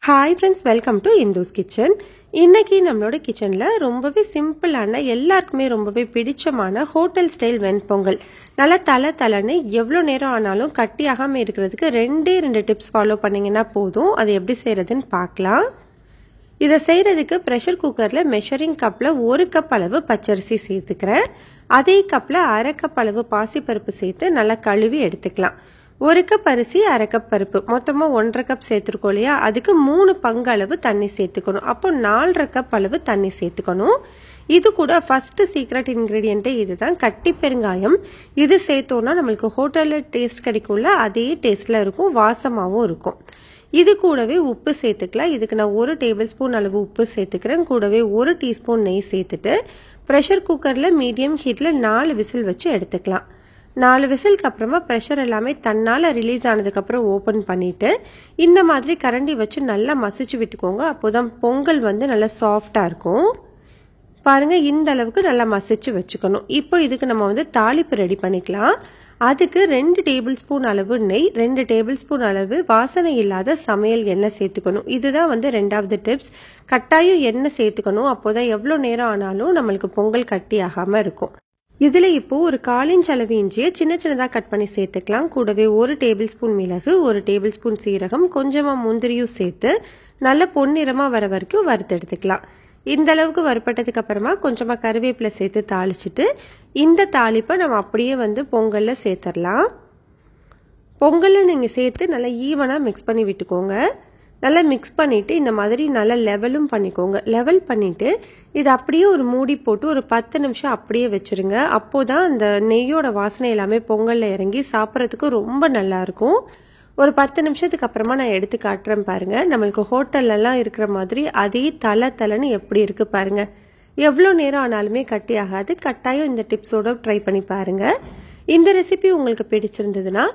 Hi friends, welcome to Indu's Kitchen. இன்னைக்கு நம்மளோட கிச்சன்ல ரொம்பவே சிம்பிளான எல்லாருக்குமே ரொம்பவே பிடிச்சமான ஹோட்டல் ஸ்டைல் வெண்பொங்கல் நல்ல தலன்னு எவ்வளவு நேரம் ஆனாலும் கட்டியாகாம இருக்கிறதுக்கு ரெண்டு டிப்ஸ் ஃபாலோ பண்ணீங்கன்னா போதும். அது எப்படி செய்யறதுன்னு பார்க்கலாம். இதை செய்யறதுக்கு பிரஷர் குக்கர்ல மெஷரிங் கப்ல 1 கப் அளவு பச்சரிசி சேர்த்துக்கிறேன். அதே கப்ல 1/2 கப் அளவு பாசிப்பருப்பு சேர்த்து நல்லா கழுவி எடுத்துக்கலாம். 1 கப் அரிசி 1/2 கப் பருப்பு மொத்தமா 1.5 கப் சேர்த்துருக்கோம் இல்லையா, அதுக்கு 3 பங்கு அளவு தண்ணி சேர்த்துக்கணும். அப்போ 4.5 கப் அளவு தண்ணி சேர்த்துக்கணும். இது கூட ஃபர்ஸ்ட் சீக்ரெட் இன்கிரீடியன்ட்டே இதுதான், கட்டி பெருங்காயம். இது சேர்த்தோம்னா நம்மளுக்கு ஹோட்டல்ல டேஸ்ட் கிடைக்கும்ல, அதே டேஸ்ட்ல இருக்கும், வாசமாகவும் இருக்கும். இது கூடவே உப்பு சேர்த்துக்கலாம். இதுக்கு நான் 1 டேபிள் ஸ்பூன் அளவு உப்பு சேர்த்துக்கிறேன். கூடவே 1 டீஸ்பூன் நெய் சேர்த்துட்டு ப்ரெஷர் குக்கர்ல மீடியம் ஹீட்ல 4 விசில் வச்சு எடுத்துக்கலாம். 4 விசிலுக்கு அப்புறமா ப்ரெஷர் எல்லாமே தன்னால ரிலீஸ் ஆனதுக்கு அப்புறம் ஓபன் பண்ணிட்டு இந்த மாதிரி கரண்டி வச்சு நல்லா மசிச்சு விட்டுக்கோங்க. அப்போதான் பொங்கல் நல்லா சாஃப்டா இருக்கும். பாருங்க, இந்த அளவுக்கு நல்லா மசிச்சு வச்சுக்கணும். இப்போ இதுக்கு நம்ம தாளிப்பு ரெடி பண்ணிக்கலாம். அதுக்கு 2 டேபிள் ஸ்பூன் அளவு நெய், 2 டேபிள் ஸ்பூன் அளவு வாசனை இல்லாத சமையல் எண்ணெய் சேர்த்துக்கணும். இதுதான் ரெண்டாவது டிப்ஸ். கட்டாயம் எண்ணெய் சேர்த்துக்கணும். அப்போதான் எவ்வளவு நேரம் ஆனாலும் நம்மளுக்கு பொங்கல் கட்டி ஆகாம இருக்கும். இதுல இப்போ ஒரு 1/4 இன்ச் அளவு இஞ்சியை சின்னதா கட் பண்ணி சேர்த்துக்கலாம். கூடவே 1 டேபிள் ஸ்பூன் மிளகு, 1 டேபிள் ஸ்பூன் சீரகம், கொஞ்சமா முந்திரியும் சேர்த்து நல்ல பொன்னிறமா வர வரைக்கும் வறுத்தெடுத்துக்கலாம். இந்த அளவுக்கு வறுப்பட்டதுக்கு அப்புறமா கொஞ்சமா கருவேப்பிலை சேர்த்து தாளிச்சிட்டு இந்த தாளிப்பை நம்ம அப்படியே பொங்கல்ல சேர்த்துடலாம். பொங்கல்ல நீங்க சேர்த்து நல்லா ஈவனா மிக்ஸ் பண்ணி விட்டுக்கோங்க. நல்லா மிக்ஸ் பண்ணிட்டு இந்த மாதிரி நல்லா லெவலும் பண்ணிக்கோங்க. லெவல் பண்ணிட்டு இது அப்படியே ஒரு மூடி போட்டு ஒரு 10 நிமிஷம் அப்படியே வச்சிருங்க. அப்போதான் அந்த நெய்யோட வாசனை எல்லாமே பொங்கல்ல இறங்கி சாப்பிட்றதுக்கு ரொம்ப நல்லா இருக்கும். ஒரு 10 நிமிஷத்துக்கு அப்புறமா நான் எடுத்து காட்டுறேன் பாருங்க. நம்மளுக்கு ஹோட்டல்ல எல்லாம் இருக்கிற மாதிரி அதே தலன்னு எப்படி இருக்கு பாருங்க. எவ்வளவு நேரம் ஆனாலுமே கட்டி ஆகாது. கட்டாயம் இந்த டிப்ஸோட ட்ரை பண்ணி பாருங்க. இந்த ரெசிபி உங்களுக்கு பிடிச்சிருந்ததுன்னா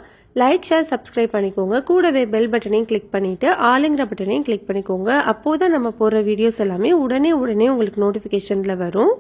லைக், ஷேர், சப்ஸ்கிரைப் பண்ணிக்கோங்க. கூடவே பெல் பட்டனையும் கிளிக் பண்ணிட்டு ஆளுங்கிற பட்டனையும் கிளிக் பண்ணிக்கோங்க. அப்போதான் நம்ம போடுற வீடியோஸ் எல்லாமே உடனே உங்களுக்கு நோட்டிபிகேஷன்ல வரும்.